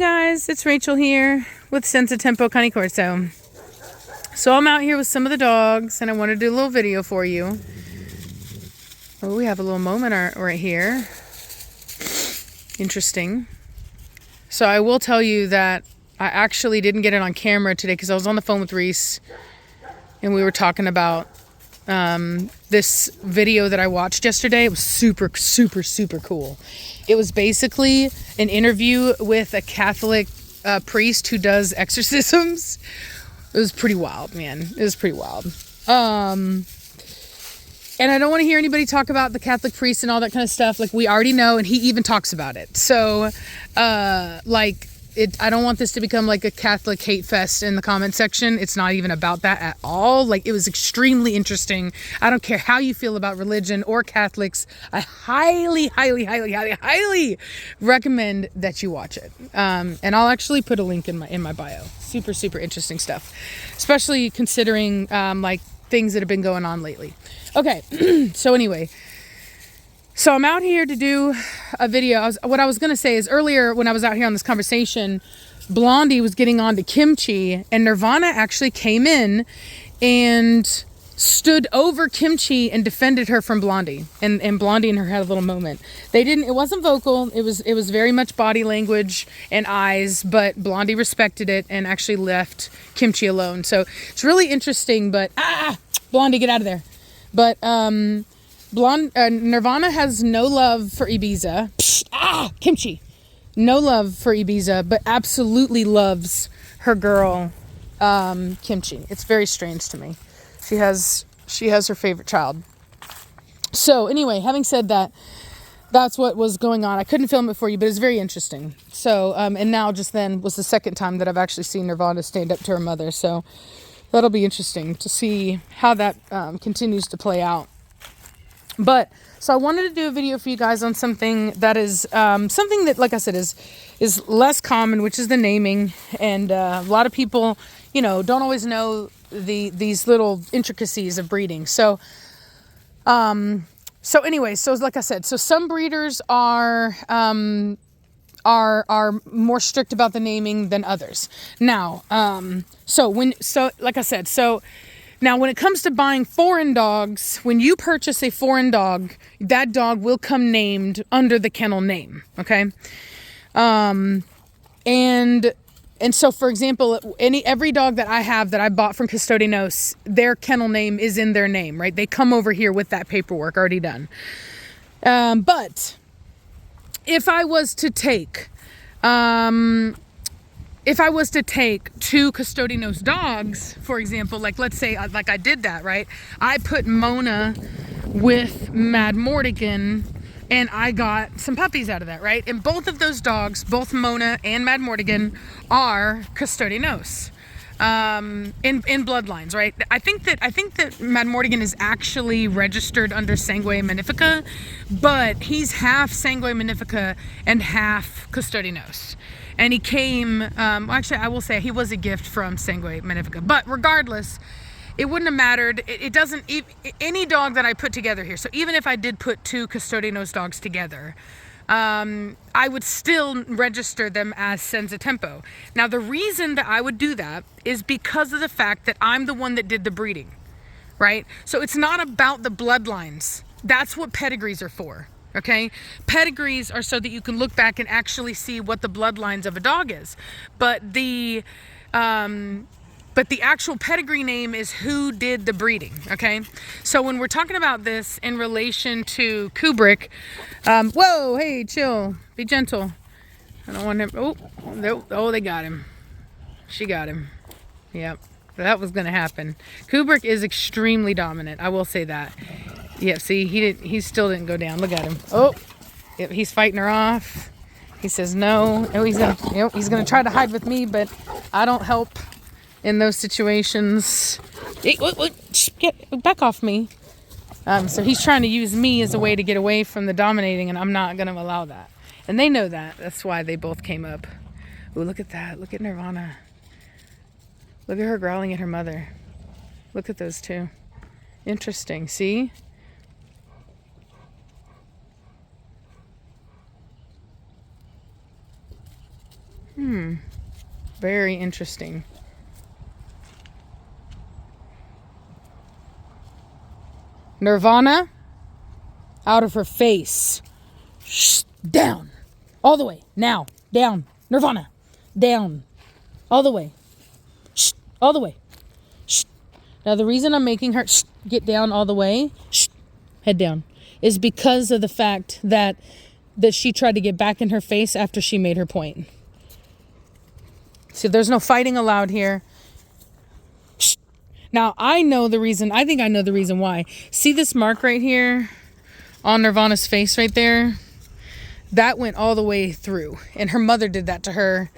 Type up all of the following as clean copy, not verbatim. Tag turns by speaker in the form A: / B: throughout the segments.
A: guys, it's Rachel here with Senza Corso. So I'm out here with some of the dogs and I want to do a little video for you. Oh, we have a little moment right here. Interesting. So I will tell you that I actually didn't get it on camera today because I was on the phone with Reese and we were talking about this video that I watched yesterday. It was super cool. It was basically an interview with a Catholic priest who does exorcisms. It was pretty wild, man. It was pretty wild. And I don't want to hear anybody talk about the Catholic priest and all that kind of stuff. Like, we already know, and he even talks about it. So, I don't want this to become like a Catholic hate fest in the comment section. It's not even about that at all. Like, it was extremely interesting. I don't care how you feel about religion or Catholics. I highly recommend that you watch it. And I'll actually put a link in my bio. Super interesting stuff, especially considering like things that have been going on lately. Okay, so anyway. So I'm out here to do a video. What I was going to say is earlier when I was out here on this conversation, Blondie was getting on to Kimchi and Nirvana actually came in and stood over Kimchi and defended her from Blondie. And Blondie and her had a little moment. It wasn't vocal. It was very much body language and eyes, but Blondie respected it and actually left Kimchi alone. So it's really interesting, but Blondie, get out of there. But, Nirvana has no love for Ibiza. Kimchi. No love for Ibiza, but absolutely loves her girl, Kimchi. It's very strange to me. She has her favorite child. So anyway, having said that, that's what was going on. I couldn't film it for you, but it's very interesting. So, and now just then was the second time that I've actually seen Nirvana stand up to her mother. So that'll be interesting to see how that continues to play out. But so I wanted to do a video for you guys on something that is something that, like I said, is less common, which is the naming. And a lot of people, don't always know these little intricacies of breeding. So anyway, so like I said, so some breeders are more strict about the naming than others. Now, like I said, now, when it comes to buying foreign dogs, when you purchase a foreign dog, that dog will come named under the kennel name, okay? And so, for example, every dog that I have that I bought from Custodianos, their kennel name is in their name, right? They come over here with that paperwork already done. But if I was to take two Custodianos dogs, for example, like let's say, like I did that, right? I put Mona with Mad Mortigan and I got some puppies out of that, right? And both of those dogs, both Mona and Mad Mortigan, are Custodianos in bloodlines, right? I think that Mad Mortigan is actually registered under Sangue Magnifica, but he's half Sangue Magnifica and half Custodianos. And he came, actually, I will say he was a gift from Sangue Magnifica. But regardless, it wouldn't have mattered. It doesn't, any dog that I put together here, so even if I did put two Custodianos dogs together, I would still register them as Senza Tempo. Now, the reason that I would do that is because of the fact that I'm the one that did the breeding, right? So it's not about the bloodlines. That's what pedigrees are for. Okay, pedigrees are so that you can look back and actually see what the bloodlines of a dog is, but the actual pedigree name is who did the breeding. Okay, so when we're talking about this in relation to Kubrick, whoa, hey, chill, be gentle. I don't want him. Oh, they got him. She got him. Yep, that was gonna happen. Kubrick is extremely dominant. I will say that. Yeah, see, he still didn't go down. Look at him. Oh, yep, he's fighting her off. He says no. Oh, he's gonna try to hide with me, but I don't help in those situations. Hey, get back off me. So he's trying to use me as a way to get away from the dominating, and I'm not gonna allow that. And they know that. That's why they both came up. Oh, look at that. Look at Nirvana. Look at her growling at her mother. Look at those two. Interesting. See? Very interesting. Nirvana, out of her face. Shh, down. All the way. Now. Down. Nirvana. Down. All the way. Shh, all the way. Shh. Now the reason I'm making her get down all the way, head down, is because of the fact that she tried to get back in her face after she made her point. So there's no fighting allowed here. Shh. Now I know the reason. I think I know the reason why. See this mark right here on Nirvana's face right there? That went all the way through, and her mother did that to her.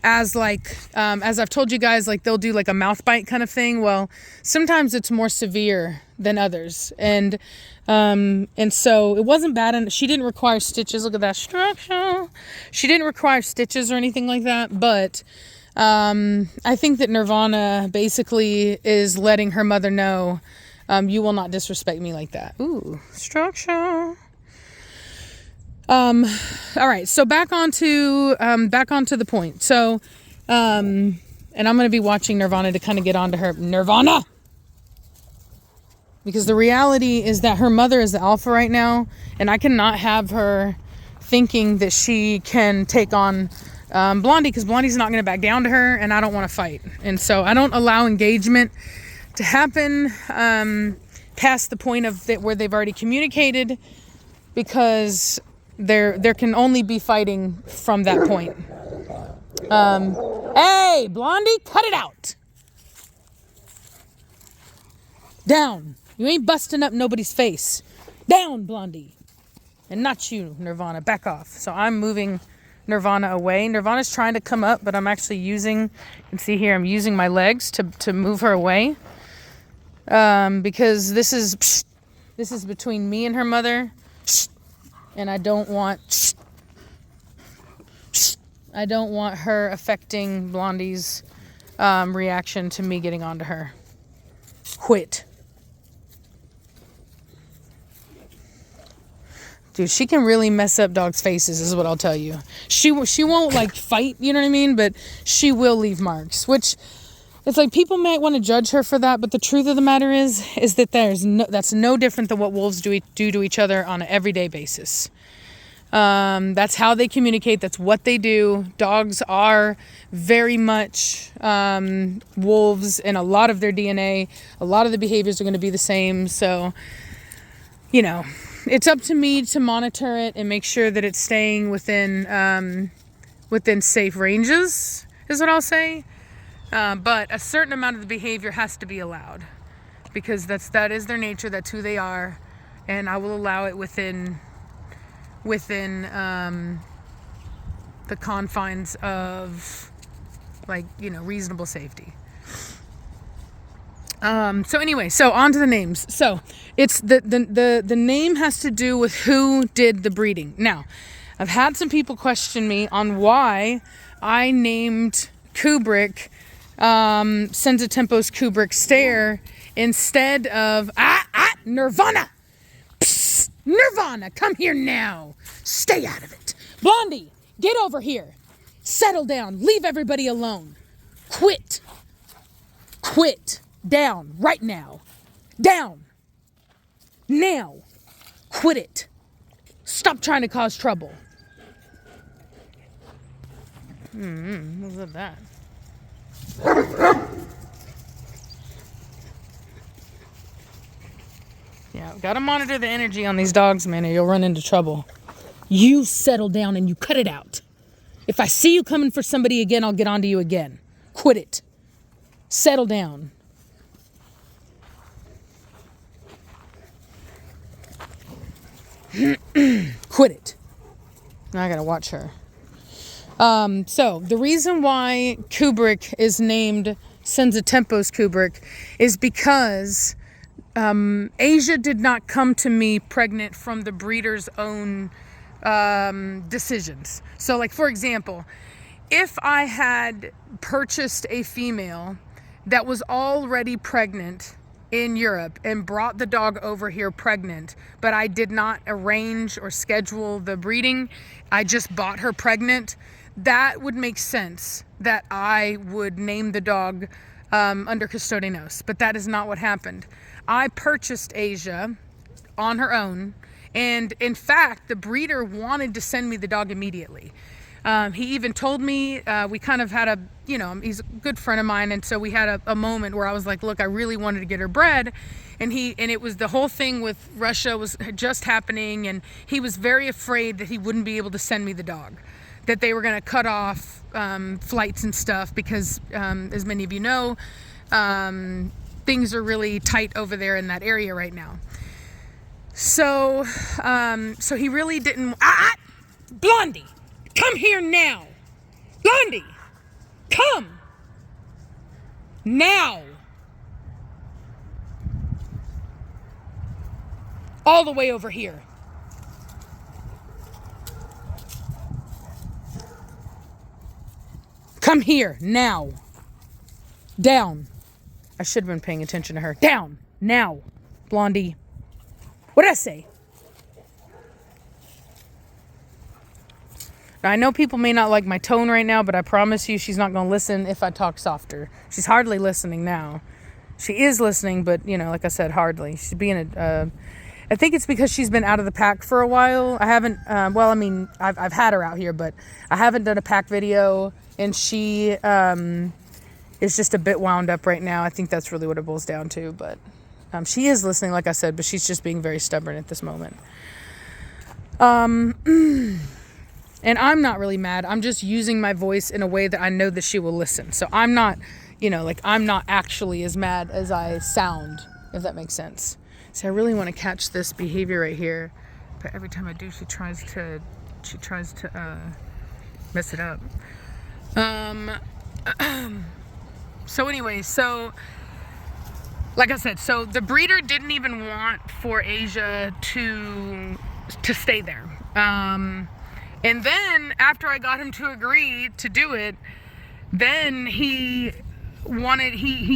A: As I've told you guys, like they'll do like a mouth bite kind of thing. Well, sometimes it's more severe than others, and so it wasn't bad. And she didn't require stitches. Look at that structure. She didn't require stitches or anything like that. But I think that Nirvana basically is letting her mother know, you will not disrespect me like that. Ooh, structure. All right, so back onto the point. So, and I'm going to be watching Nirvana to kind of get onto her. Nirvana! Because the reality is that her mother is the alpha right now, and I cannot have her thinking that she can take on Blondie, because Blondie's not going to back down to her, and I don't want to fight. And so I don't allow engagement to happen past the point of where they've already communicated, because there can only be fighting from that point. Hey, Blondie, cut it out. Down. You ain't busting up nobody's face. Down, Blondie. And not you, Nirvana. Back off. So I'm moving Nirvana away. Nirvana's trying to come up, but I'm actually using, you can see here, I'm using my legs to move her away. Because this is between me and her mother. And I don't want her affecting Blondie's reaction to me getting onto her. Quit. Dude, she can really mess up dogs' faces, is what I'll tell you. She won't like fight, you know what I mean? But she will leave marks, which it's like people might want to judge her for that, but the truth of the matter is that that's no different than what wolves do to each other on an everyday basis. That's how they communicate. That's what they do. Dogs are very much wolves in a lot of their DNA. A lot of the behaviors are going to be the same. So, you know, it's up to me to monitor it and make sure that it's staying within safe ranges, is what I'll say. But a certain amount of the behavior has to be allowed, because that is their nature. That's who they are, and I will allow it within the confines of, like, you know, reasonable safety. So anyway, so on to the names. So it's the name has to do with who did the breeding. Now, I've had some people question me on why I named Kubrick Senza Tempo's Kubrick Stare instead of Nirvana. Psst, Nirvana, come here now. Stay out of it. Blondie, get over here. Settle down. Leave everybody alone. Quit. Down right now. Down. Now. Quit it. Stop trying to cause trouble. What was that? Yeah, gotta monitor the energy on these dogs, man, or you'll run into trouble. You settle down and you cut it out. If I see you coming for somebody again, I'll get onto you again. Quit it. Settle down. Quit it. Now I gotta watch her. So the reason why Kubrick is named Senza Tempo's Kubrick is because Asia did not come to me pregnant from the breeder's own decisions. So, like, for example, if I had purchased a female that was already pregnant in Europe and brought the dog over here pregnant, but I did not arrange or schedule the breeding, I just bought her pregnant, that would make sense that I would name the dog under Custodianos, but that is not what happened. I purchased Asia on her own, and in fact, the breeder wanted to send me the dog immediately. He even told me, we kind of had he's a good friend of mine, and so we had a moment where I was like, look, I really wanted to get her bred, and it was the whole thing with Russia was just happening, and he was very afraid that he wouldn't be able to send me the dog, that they were going to cut off flights and stuff because, as many of you know, things are really tight over there in that area right now. So he really didn't. Blondie, come here now. Blondie, come now. All the way over here. Come here now. Down. I should have been paying attention to her. Down now, Blondie. What did I say? Now, I know people may not like my tone right now, but I promise you she's not going to listen if I talk softer. She's hardly listening now. She is listening, but, like I said, hardly. She's being I think it's because she's been out of the pack for a while. I haven't, I've had her out here, but I haven't done a pack video, and she is just a bit wound up right now. I think that's really what it boils down to, but she is listening, like I said, but she's just being very stubborn at this moment. And I'm not really mad. I'm just using my voice in a way that I know that she will listen. So I'm not, I'm not actually as mad as I sound, if that makes sense. So I really want to catch this behavior right here, but every time I do, she tries to mess it up. So anyway, like I said, so the breeder didn't even want for Asia to stay there. And then after I got him to agree to do it, then he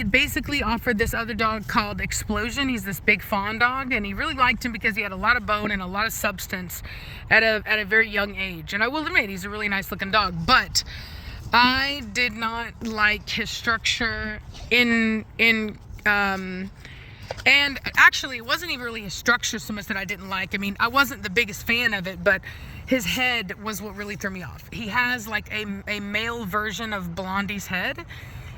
A: basically offered this other dog called Explosion. He's this big fawn dog, and he really liked him because he had a lot of bone and a lot of substance at a very young age. And I will admit, he's a really nice looking dog, but I did not like his structure and actually it wasn't even really his structure so much that I didn't like. I mean, I wasn't the biggest fan of it, but his head was what really threw me off. He has like a male version of Blondie's head.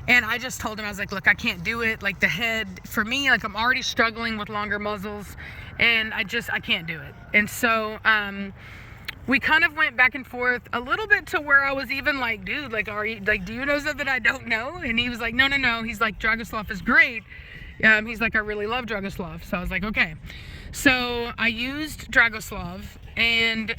A: And I just told him, I was like, look, I can't do it. Like the head, for me, like I'm already struggling with longer muzzles, and I can't do it. And so, we kind of went back and forth a little bit to where I was even like, dude, like, do you know something I don't know? And he was like, no. He's like, Dragoslav is great. He's like, I really love Dragoslav. So I was like, okay. So I used Dragoslav, and,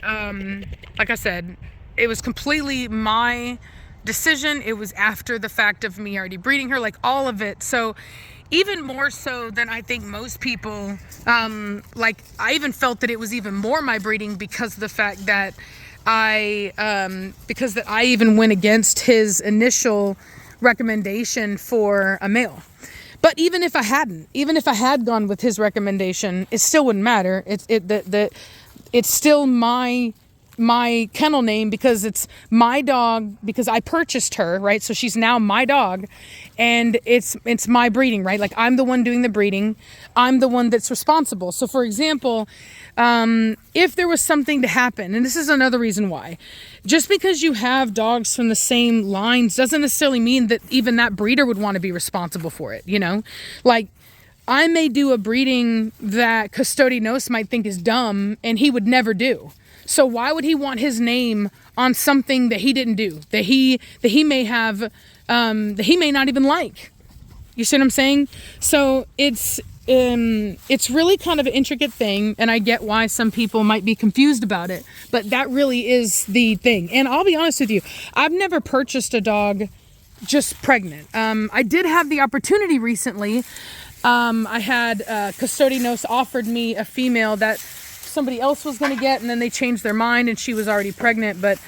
A: like I said, it was completely my decision. It was after the fact of me already breeding her, like all of it. So even more so than I think most people, like I even felt that it was even more my breeding because of the fact that I even went against his initial recommendation for a male. But even if I had gone with his recommendation, it still wouldn't matter. It's still my kennel name because it's my dog, because I purchased her, right? So she's now my dog, and it's my breeding, right? Like I'm the one doing the breeding. I'm the one that's responsible. So for example, if there was something to happen, and this is another reason why, just because you have dogs from the same lines doesn't necessarily mean that even that breeder would want to be responsible for it, Like I may do a breeding that Custodianos might think is dumb and he would never do. So why would he want his name on something that he didn't do, that he may have, that he may not even like? You see what I'm saying? So it's really kind of an intricate thing, and I get why some people might be confused about it, but that really is the thing. And I'll be honest with you, I've never purchased a dog just pregnant. I did have the opportunity recently. I had Custodianos offered me a female that somebody else was going to get, and then they changed their mind and she was already pregnant, but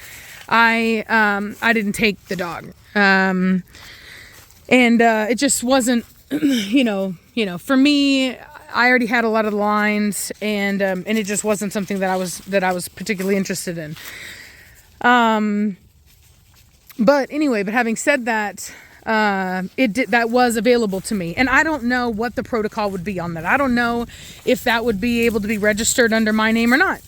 A: I didn't take the dog. And it just wasn't, for me, I already had a lot of lines, and it just wasn't something that I was particularly interested in. But anyway, but having said that, that was available to me, and I don't know what the protocol would be on that. I don't know if that would be able to be registered under my name or not,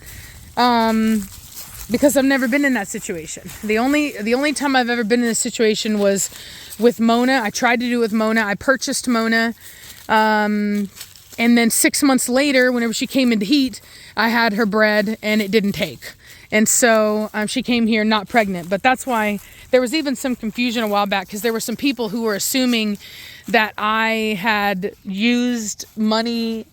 A: because I've never been in that situation. The only time I've ever been in this situation was with Mona. I tried to do it with Mona. I purchased Mona, and then 6 months later, whenever she came into heat, I had her bred and it didn't take. And so she came here not pregnant. But that's why there was even some confusion a while back, because there were some people who were assuming that I had used money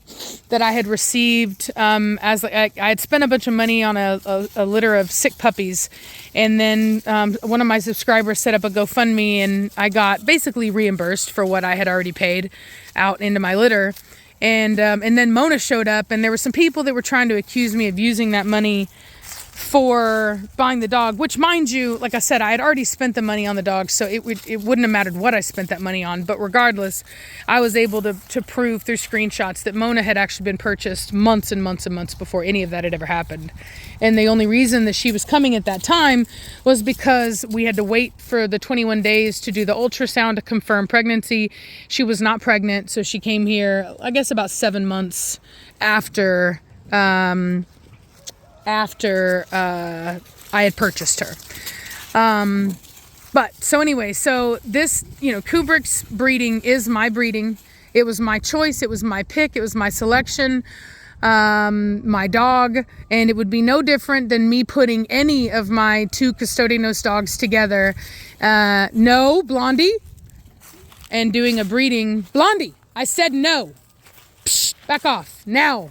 A: that I had received as I had spent a bunch of money on a litter of sick puppies. And then one of my subscribers set up a GoFundMe, and I got basically reimbursed for what I had already paid out into my litter. And then Mona showed up, and there were some people that were trying to accuse me of using that money for buying the dog, which, mind you, like I said, I had already spent the money on the dog, so it wouldn't have mattered what I spent that money on. But regardless, I was able to prove through screenshots that Mona had actually been purchased months and months and months before any of that had ever happened. And the only reason that she was coming at that time was because we had to wait for the 21 days to do the ultrasound to confirm pregnancy. She was not pregnant, so she came here, I guess, about 7 months after I had purchased her. But so anyway, so this, Kubrick's breeding is my breeding. It was my choice. It was my pick. It was my selection. My dog, and it would be no different than me putting any of my 2 Custodianos dogs together. No, Blondie, and doing a breeding. Blondie, I said no. Psh, back off now.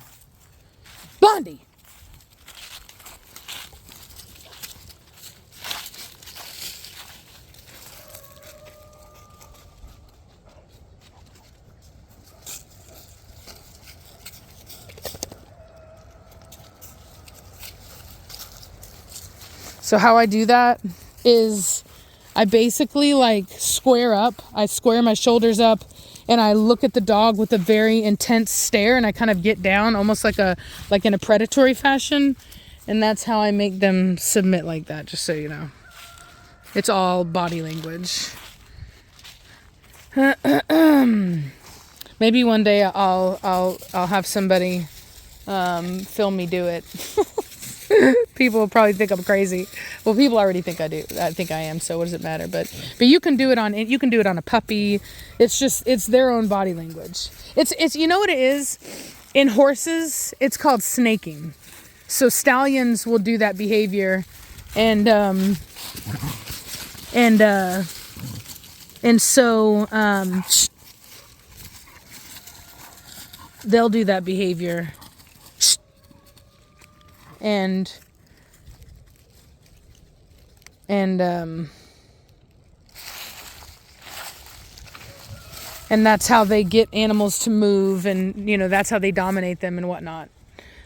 A: Blondie. So how I do that is I basically square up. I square my shoulders up, and I look at the dog with a very intense stare, and I kind of get down almost like in a predatory fashion. And that's how I make them submit like that, just so you know. It's all body language. Maybe one day I'll have somebody film me do it. People will probably think I'm crazy. Well, people already think I do. I think I am. So what does it matter? But you can do it on a puppy. It's their own body language. It's you know what it is? In horses, it's called snaking. So stallions will do that behavior, and so they'll do that behavior. And that's how they get animals to move, and that's how they dominate them and whatnot.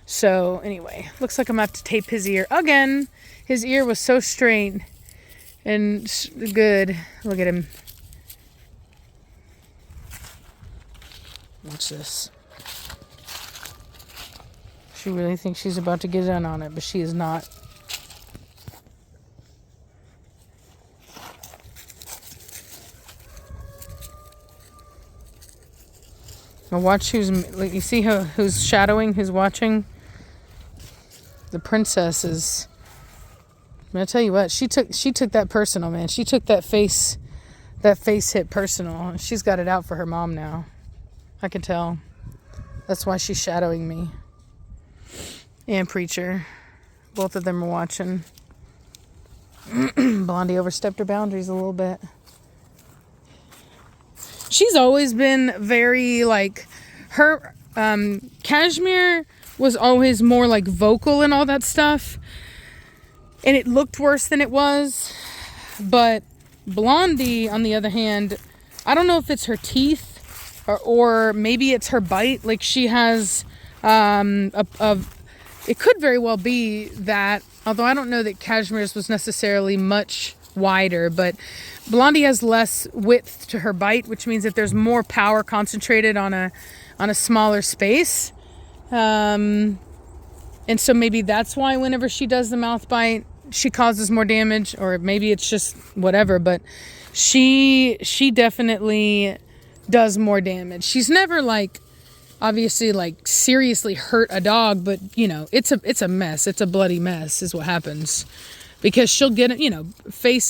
A: So anyway, looks like I'm gonna have to tape his ear again. His ear was so straight and good. Look at him. Watch this. She really thinks she's about to get in on it, but she is not. Now watch you see who's shadowing, who's watching? The princess is. I'm gonna tell you what, she took that personal, man. She took that face hit personal. She's got it out for her mom now. I can tell. That's why she's shadowing me. And Preacher. Both of them are watching. Blondie overstepped her boundaries a little bit. She's always been very her Cashmere was always more vocal and all that stuff. And it looked worse than it was. But Blondie, on the other hand, I don't know if it's her teeth or maybe it's her bite. She has it could very well be that, although I don't know that Cashmere's was necessarily much wider, but Blondie has less width to her bite, which means that there's more power concentrated on a smaller space. And so maybe that's why whenever she does the mouth bite, she causes more damage, or maybe it's just whatever, but she definitely does more damage. She's never like obviously like seriously hurt a dog, but you know, it's a mess. It's a bloody mess is what happens, because she'll get, you know,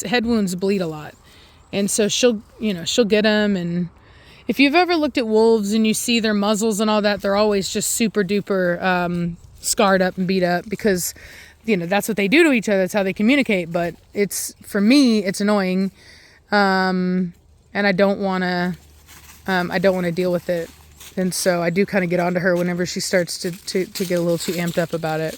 A: head wounds bleed a lot. And so she'll get them. And if you've ever looked at wolves and you see their muzzles and all that, they're always just super duper scarred up and beat up, because you know, that's what they do to each other. That's how they communicate. But for me, it's annoying. And I don't want to deal with it. And so I do kind of get onto her whenever she starts to get a little too amped up about it.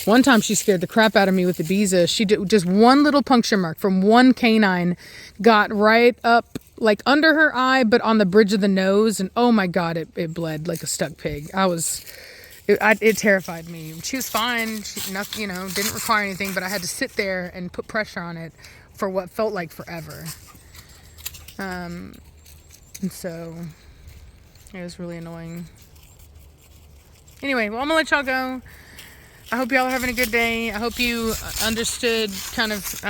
A: One time she scared the crap out of me with the Ibiza. She did just one little puncture mark from one canine, got right up like under her eye, but on the bridge of the nose. And oh my God, it bled like a stuck pig. It terrified me. She was fine. She, nothing, you know, didn't require anything, but I had to sit there and put pressure on it for what felt like forever. And so it was really annoying. Anyway, well, I'm gonna let y'all go. I hope y'all are having a good day. I hope you understood kind of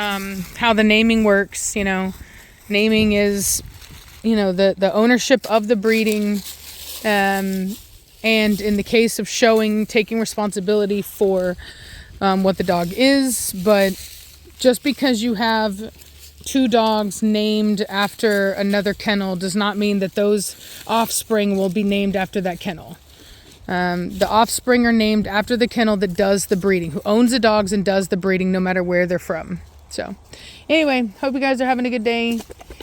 A: how the naming works. You know, naming is, you know, the ownership of the breeding, and in the case of showing, taking responsibility for what the dog is. But just because you have 2 dogs named after another kennel does not mean that those offspring will be named after that kennel. The offspring are named after the kennel that does the breeding, who owns the dogs and does the breeding, no matter where they're from. So anyway, hope you guys are having a good day.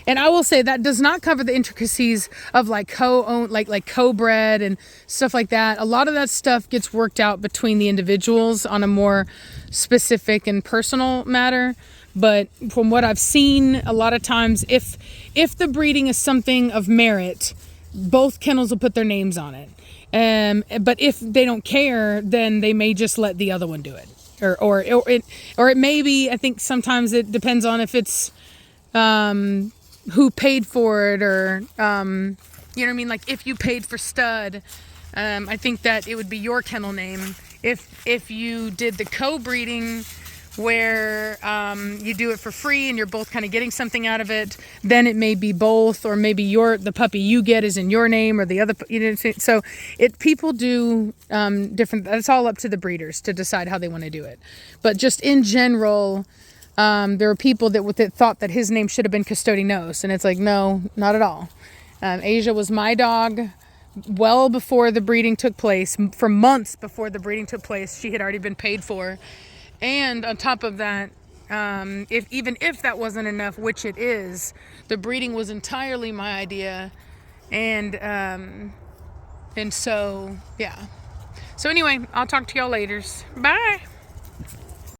A: And I will say that does not cover the intricacies of like co-owned, like co-bred and stuff like that. A lot of that stuff gets worked out between the individuals on a more specific and personal matter. But from what I've seen, a lot of times, if the breeding is something of merit, both kennels will put their names on it. But if they don't care, then they may just let the other one do it, or it may be. I think sometimes it depends on if it's who paid for it, or you know what I mean. Like if you paid for stud, I think that it would be your kennel name. If you did the co-breeding, where you do it for free and you're both kind of getting something out of it, then it may be both, or maybe the puppy you get is in your name, or the other, you know. So people do different. That's all up to the breeders to decide how they want to do it. But just in general, there are people that thought that his name should have been Custodinos, and it's like, no, not at all. Asia was my dog well before the breeding took place. For months before the breeding took place, she had already been paid for. And on top of that, if that wasn't enough, which it is, the breeding was entirely my idea. And so, yeah. So anyway, I'll talk to y'all later. Bye.